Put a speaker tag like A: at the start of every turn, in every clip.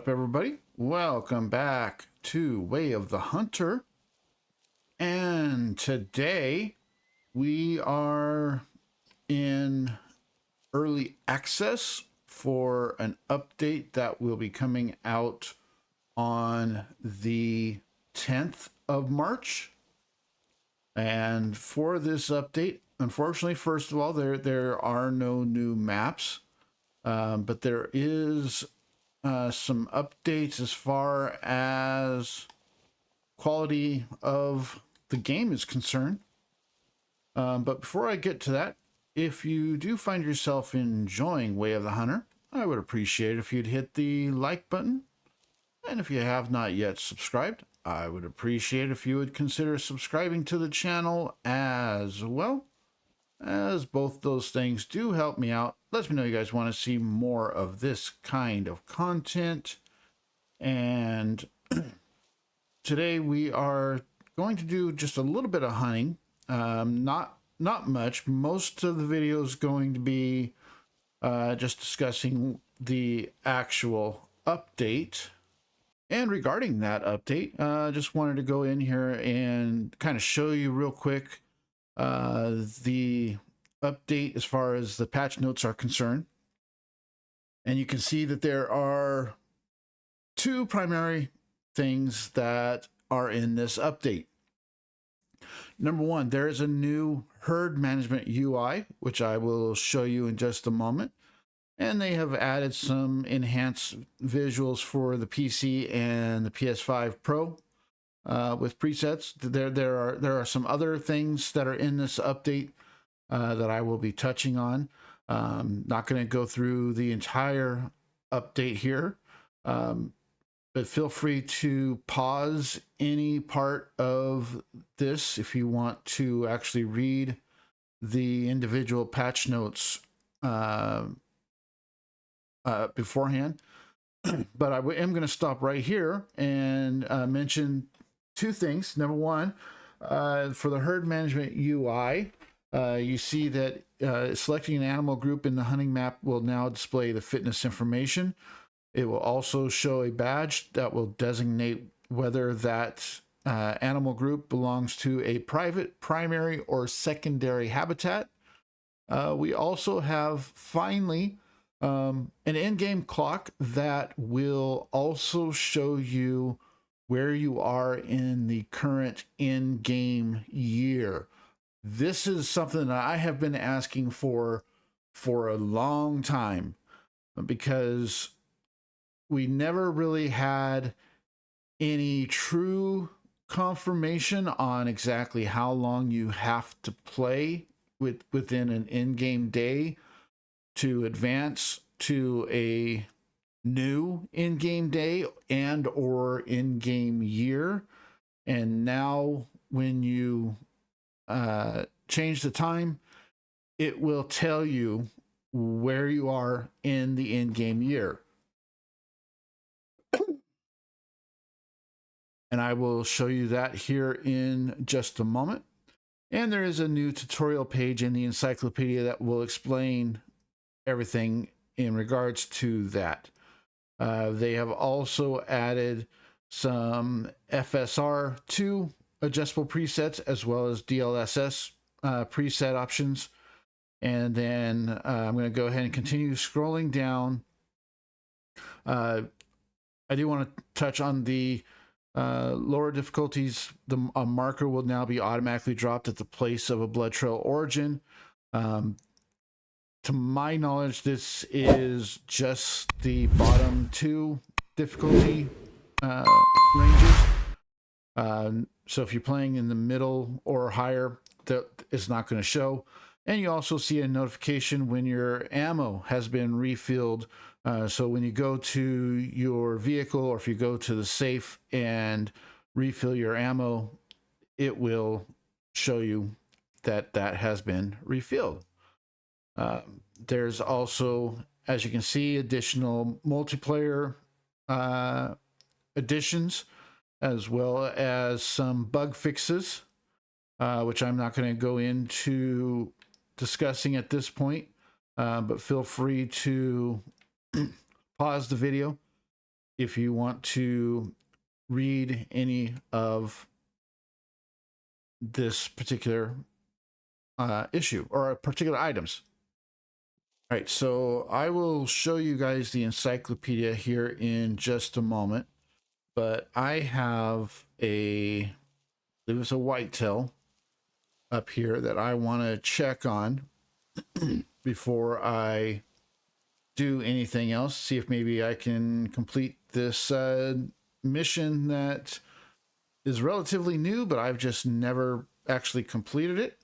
A: up, everybody? Welcome back to Way of the Hunter. And today we are in early access for an update that will be coming out on the 10th of March. And for this update, unfortunately, first of all, there are no new maps, but there is some updates as far as quality of the game is concerned. But before I get to that, if you do find yourself enjoying Way of the Hunter, I would appreciate it if you'd hit the like button. And if you have not yet subscribed, I would appreciate if you would consider subscribing to the channel as well, as both those things do help me out. Let me know you guys want to see more of this kind of content. And today we are going to do just a little bit of hunting. Not much. Most of the video is going to be just discussing the actual update. And regarding that update, just wanted to go in here and kind of show you real quick the update as far as the patch notes are concerned. And you can see that there are two primary things that are in this update. Number one, there is a new herd management UI, which I will show you in just a moment. And they have added some enhanced visuals for the PC and the PS5 Pro with presets. There are some other things that are in this update that I will be touching on. Not going to go through the entire update here, but feel free to pause any part of this if you want to actually read the individual patch notes beforehand. But I am going to stop right here and mention two things. Number one, for the herd management UI, you see that selecting an animal group in the hunting map will now display the fitness information. It will also show a badge that will designate whether that animal group belongs to a private, primary, or secondary habitat. We also have finally an in-game clock that will also show you where you are in the current in-game year. This is something that I have been asking for a long time, because we never really had any true confirmation on exactly how long you have to play within an in-game day to advance to a new in-game day and or in-game year. And now when you change the time, it will tell you where you are in the in-game year. And I will show you that here in just a moment. And there is a new tutorial page in the encyclopedia that will explain everything in regards to that. They have also added some FSR2 adjustable presets as well as DLSS preset options. And then I'm going to go ahead and continue scrolling down. I do want to touch on the lower difficulties. The marker will now be automatically dropped at the place of a blood trail origin. To my knowledge, this is just the bottom two difficulty ranges. So if you're playing in the middle or higher, that is not going to show. And you also see a notification when your ammo has been refilled. So when you go to your vehicle, or if you go to the safe and refill your ammo, it will show you that that has been refilled. There's also, as you can see, additional multiplayer additions, as well as some bug fixes, which I'm not going to go into discussing at this point, but feel free to pause the video if you want to read any of this particular issue or particular items. All right, so I will show you guys the encyclopedia here in just a moment, but I have a, there was a whitetail up here that I want to check on before I do anything else. See if maybe I can complete this mission that is relatively new, but I've just never actually completed it.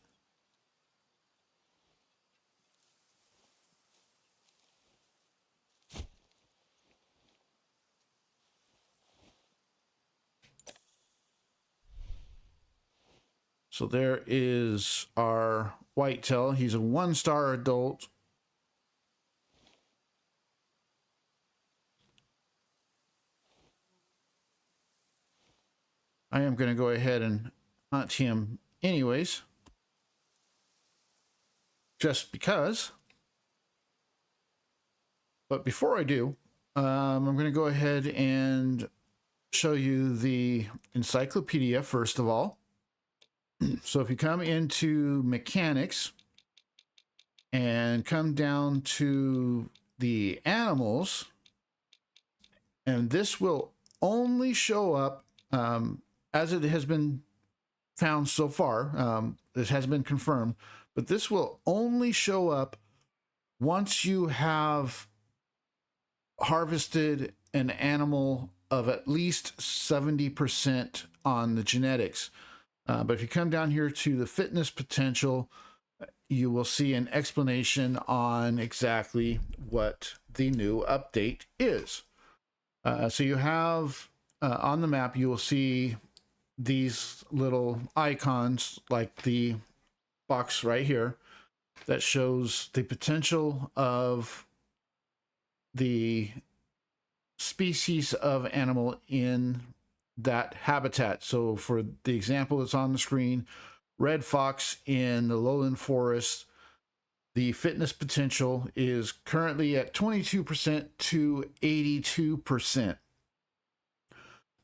A: So there is our whitetail. He's a 1-star adult. I am going to go ahead and hunt him anyways, just because. But before I do, I'm going to go ahead and show you the encyclopedia first of all. So if you come into mechanics and come down to the animals, and this will only show up as it has been found so far. This has been confirmed, but this will only show up once you have harvested an animal of at least 70% on the genetics. But if you come down here to the fitness potential, you will see an explanation on exactly what the new update is. So you have on the map, you will see these little icons like the box right here that shows the potential of the species of animal in that habitat. So for the example that's on the screen, red fox in the lowland forest, the fitness potential is currently at 22% to 82%.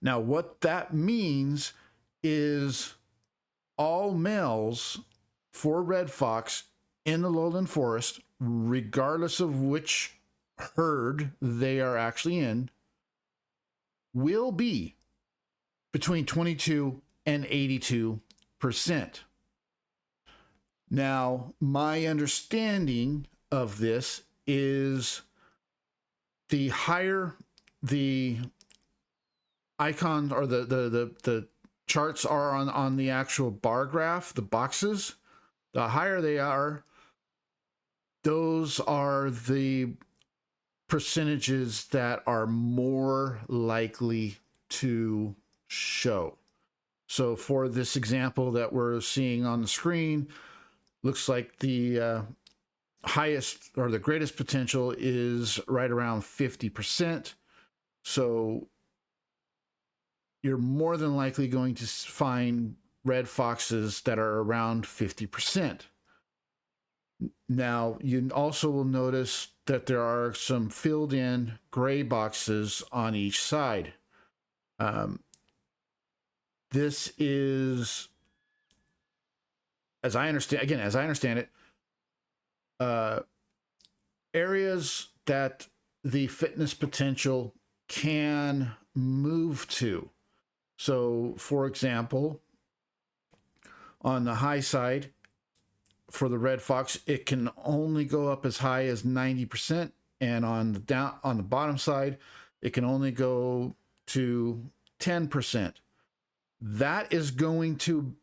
A: Now, what that means is all males for red fox in the lowland forest, regardless of which herd they are actually in, will be between 22 and 82%. Now, my understanding of this is the higher the icon or the charts are on the actual bar graph, the boxes, the higher they are, those are the percentages that are more likely to show. So for this example that we're seeing on the screen, looks like the highest or the greatest potential is right around 50%. So you're more than likely going to find red foxes that are around 50%. Now, you also will notice that there are some filled in gray boxes on each side. This is, as I understand it, areas that the fitness potential can move to. So, for example, on the high side, for the red fox, it can only go up as high as 90%, and on the bottom side, it can only go to 10%. That is going to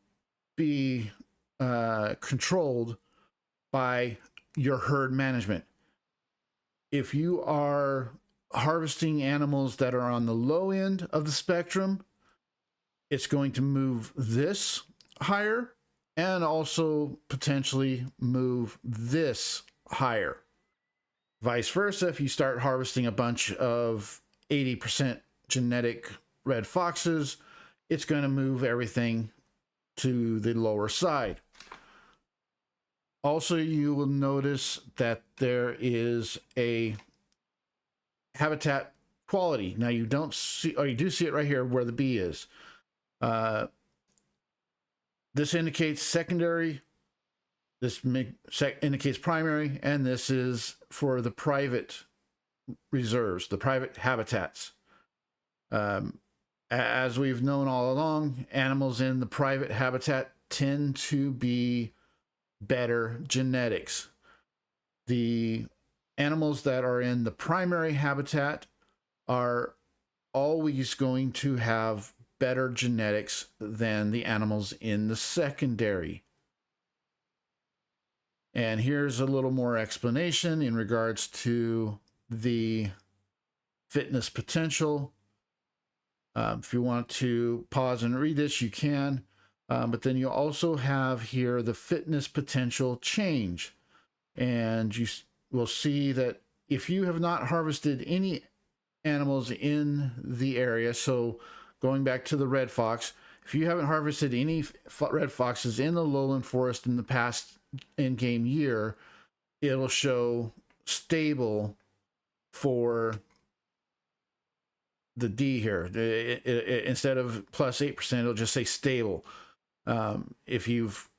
A: be controlled by your herd management. If you are harvesting animals that are on the low end of the spectrum, it's going to move this higher and also potentially move this higher. Vice versa, if you start harvesting a bunch of 80% genetic red foxes, it's going to move everything to the lower side. Also, you will notice that there is a habitat quality. Now you don't see, or you do see it right here where the B is. This indicates secondary, this indicates primary, and this is for the private reserves, the private habitats. As we've known all along, animals in the private habitat tend to be better genetics. The animals that are in the primary habitat are always going to have better genetics than the animals in the secondary. And here's a little more explanation in regards to the fitness potential. If you want to pause and read this, you can. But then you also have here the fitness potential change. And you will see that if you have not harvested any animals in the area, so going back to the red fox, if you haven't harvested any red foxes in the lowland forest in the past in-game year, it'll show stable for the D here. Instead of plus 8%, it'll just say stable. If you've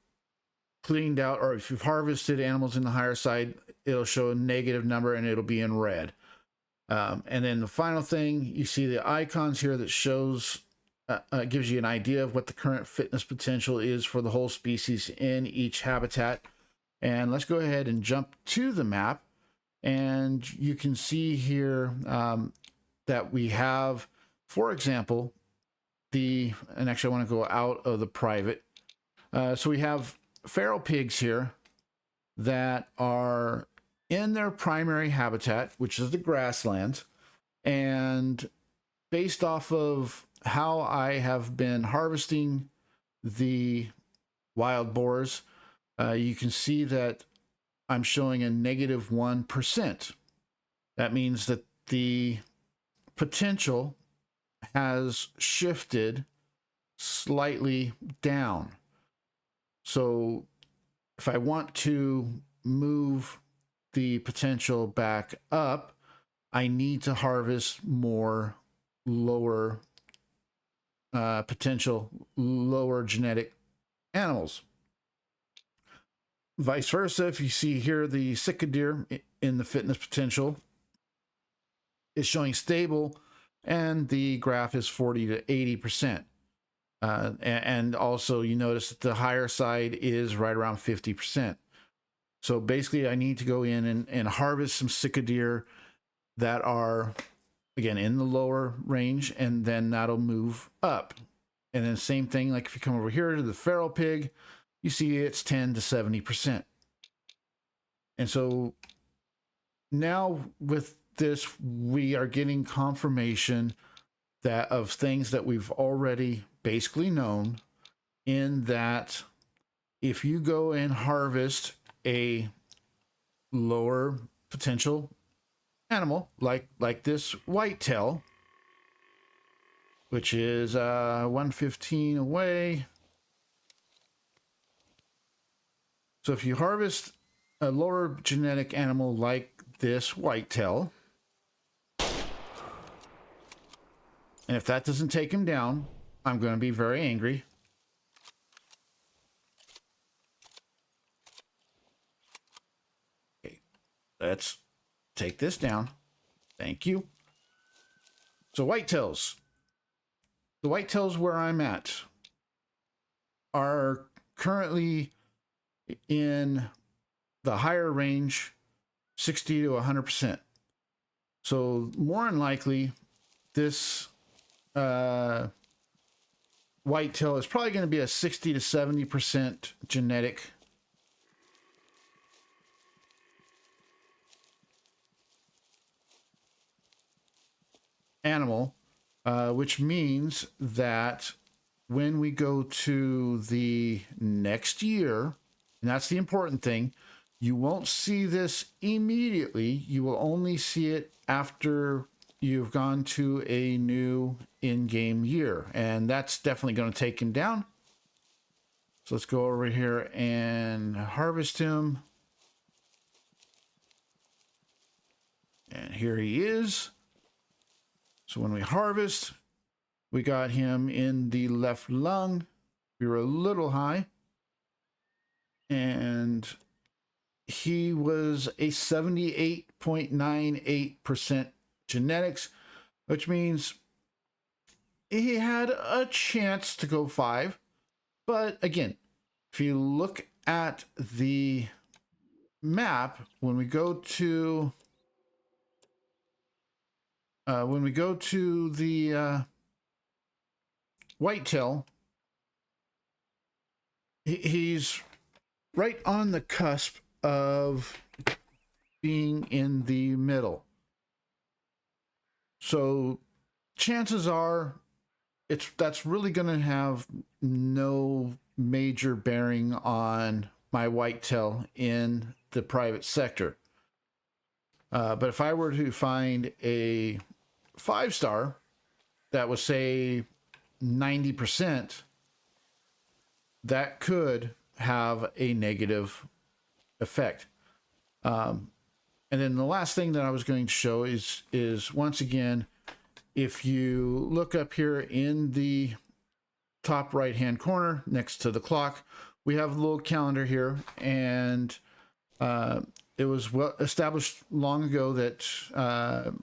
A: cleaned out, or if you've harvested animals in the higher side, it'll show a negative number and it'll be in red. And then the final thing, you see the icons here that shows, gives you an idea of what the current fitness potential is for the whole species in each habitat. And let's go ahead and jump to the map. And you can see here that we have, for example, and actually I want to go out of the private. So we have feral pigs here that are in their primary habitat, which is the grasslands. And based off of how I have been harvesting the wild boars, you can see that I'm showing a negative 1%. That means that the potential has shifted slightly down. So if I want to move the potential back up, I need to harvest more lower potential, lower genetic animals. Vice versa, if you see here, the sika deer in the fitness potential is showing stable, and the graph is 40 to 80%. And also you notice that the higher side is right around 50%. So basically I need to go in and harvest some sika deer that are, again, in the lower range, and then that'll move up. And then same thing, like if you come over here to the feral pig, you see it's 10 to 70%. And so now with this, we are getting confirmation that of things that we've already basically known, in that if you go and harvest a lower potential animal like this whitetail, which is 115 away. So if you harvest a lower genetic animal like this whitetail, and if that doesn't take him down, I'm going to be very angry. Okay, let's take this down. Thank you. So whitetails. The whitetails where I'm at are currently in the higher range, 60 to 100%. So more than likely, this whitetail is probably going to be a 60 to 70% genetic animal, which means that when we go to the next year, and that's the important thing, you won't see this immediately. You will only see it after you've gone to a new in-game year, and that's definitely going to take him down. So let's go over here and harvest him. And here he is. So when we harvest, we got him in the left lung. We were a little high. And he was a 78.98% genetics, which means he had a chance to go 5. But again, if you look at the map, when we go to the whitetail, he's right on the cusp of being in the middle. So chances are that's really going to have no major bearing on my whitetail in the private sector. But if I were to find a 5-star that was, say, 90%, that could have a negative effect. And then the last thing that I was going to show is once again, if you look up here in the top right hand corner next to the clock, we have a little calendar here, and it was well established long ago that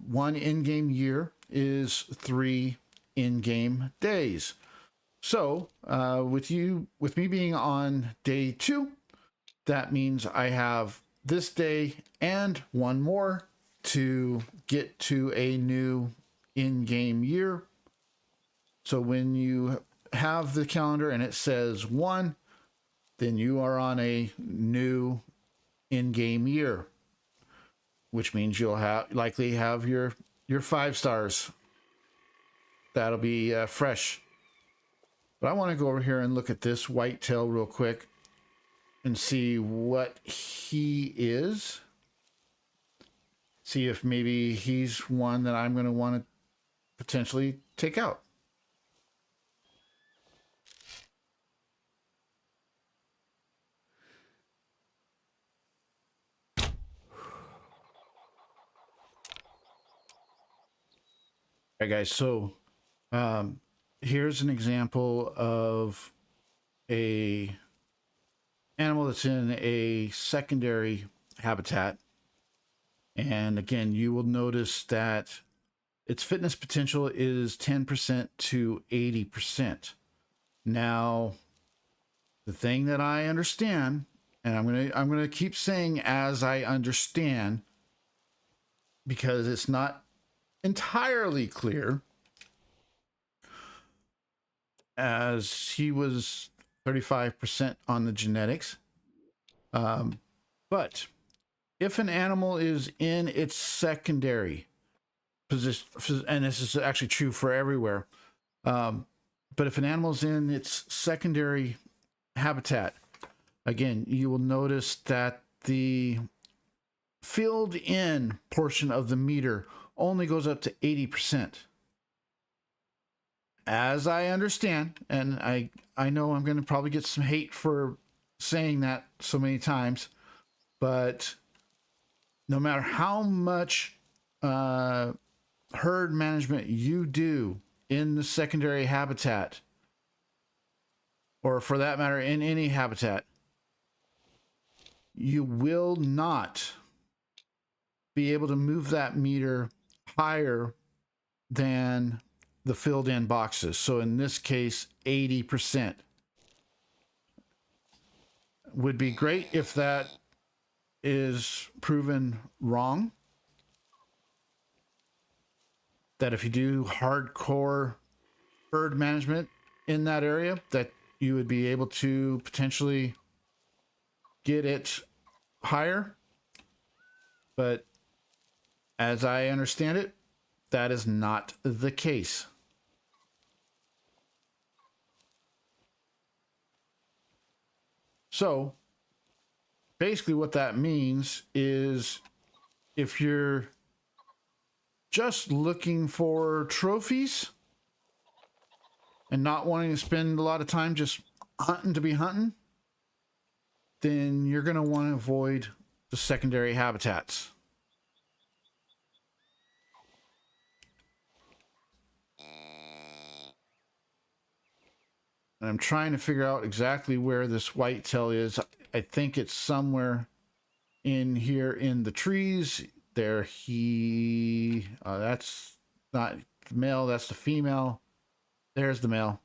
A: one in-game year is 3 in-game days. So with me being on day 2, that means I have this day and one more to get to a new in-game year. So when you have the calendar and it says 1, then you are on a new in-game year, which means you'll likely have your 5 stars. That'll be fresh. But I want to go over here and look at this whitetail real quick and see what he is. See if maybe he's one that I'm going to want to potentially take out. All right, guys, so here's an example of a animal that's in a secondary habitat. And again, you will notice that its fitness potential is 10% to 80%. Now, the thing that I understand, and I'm gonna keep saying as I understand, because it's not entirely clear, as he was 35% on the genetics. But if an animal is in its secondary position, and this is actually true for everywhere, but if an animal is in its secondary habitat, again, you will notice that the filled in portion of the meter only goes up to 80%. As I understand, and I know I'm going to probably get some hate for saying that so many times, but no matter how much herd management you do in the secondary habitat, or for that matter, in any habitat, you will not be able to move that meter higher than the filled in boxes. So in this case, 80%. Would be great if that is proven wrong. That if you do hardcore herd management in that area, that you would be able to potentially get it higher. But as I understand it, that is not the case. So basically what that means is if you're just looking for trophies and not wanting to spend a lot of time just hunting to be hunting, then you're going to want to avoid the secondary habitats. And I'm trying to figure out exactly where this whitetail is. I think it's somewhere in here in the trees. There that's not the male, that's the female. There's the male.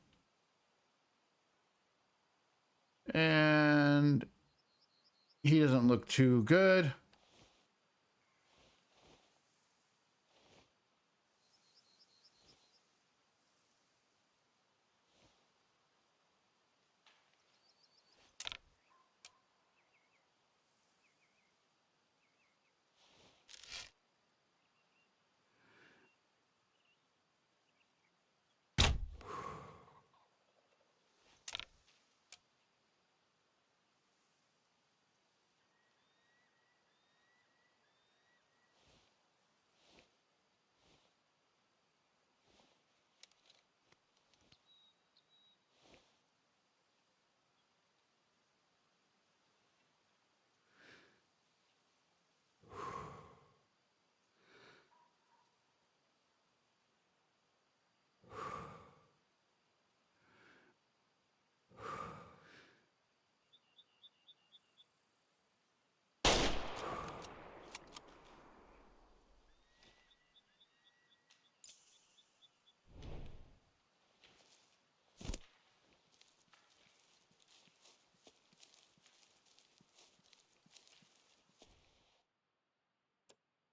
A: And he doesn't look too good.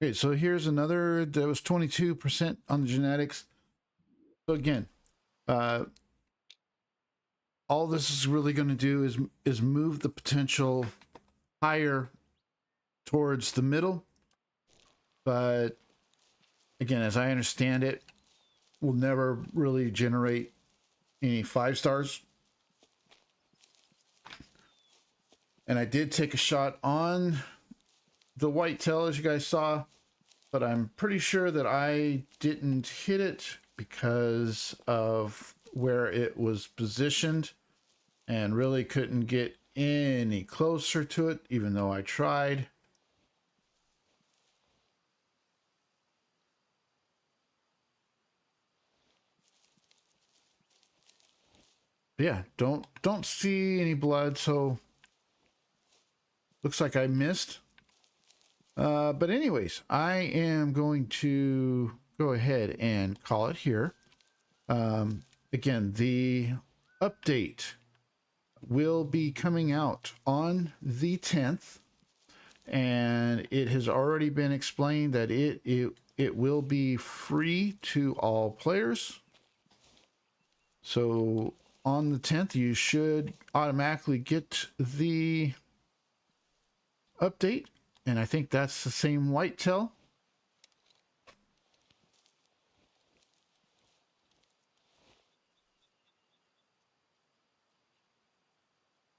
A: Okay, so here's another that was 22% on the genetics. So again, uh, all this is really going to do is move the potential higher towards the middle. But again, as I understand it, will never really generate any 5 stars. And I did take a shot on the whitetail, as you guys saw, but I'm pretty sure that I didn't hit it because of where it was positioned, and really couldn't get any closer to it, even though I tried. But yeah, don't see any blood, so looks like I missed. But anyways, I am going to go ahead and call it here. Again, the update will be coming out on the 10th, and it has already been explained that it will be free to all players. So on the 10th, you should automatically get the update, and I think that's the same whitetail.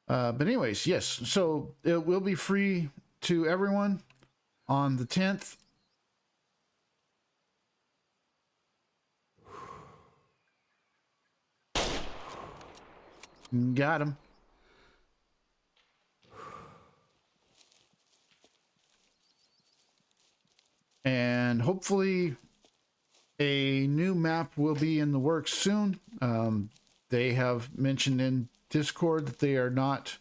A: But anyways, yes, so it will be free to everyone on the 10th. Got him. And hopefully a new map will be in the works soon. They have mentioned in Discord that they are not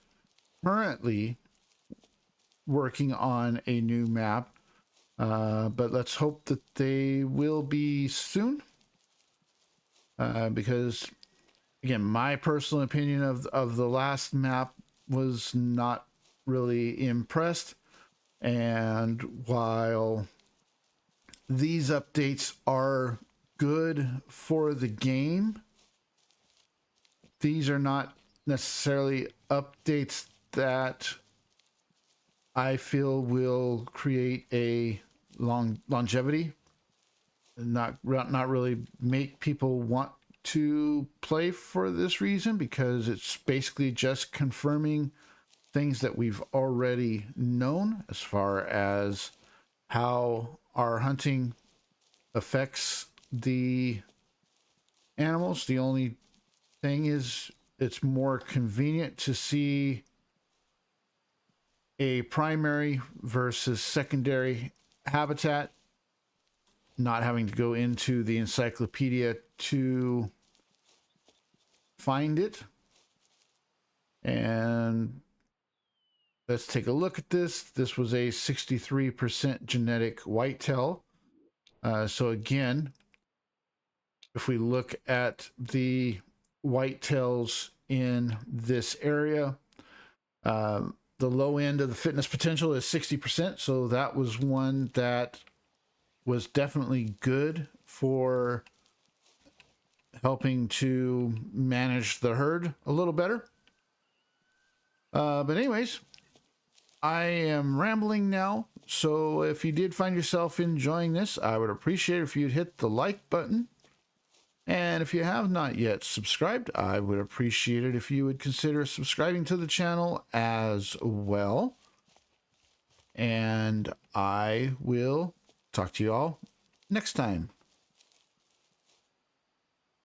A: currently working on a new map, but let's hope that they will be soon. Because again, my personal opinion of the last map was not really impressed, and while these updates are good for the game, these are not necessarily updates that I feel will create a longevity, not really make people want to play for this reason, because it's basically just confirming things that we've already known as far as how our hunting affects the animals. The only thing is it's more convenient to see a primary versus secondary habitat, not having to go into the encyclopedia to find it. And let's take a look at this. This was a 63% genetic whitetail. So again, if we look at the whitetails in this area, the low end of the fitness potential is 60%. So that was one that was definitely good for helping to manage the herd a little better. But anyways, I am rambling now. So if you did find yourself enjoying this, I would appreciate it if you'd hit the like button. And if you have not yet subscribed, I would appreciate it if you would consider subscribing to the channel as well. And I will talk to you all next time.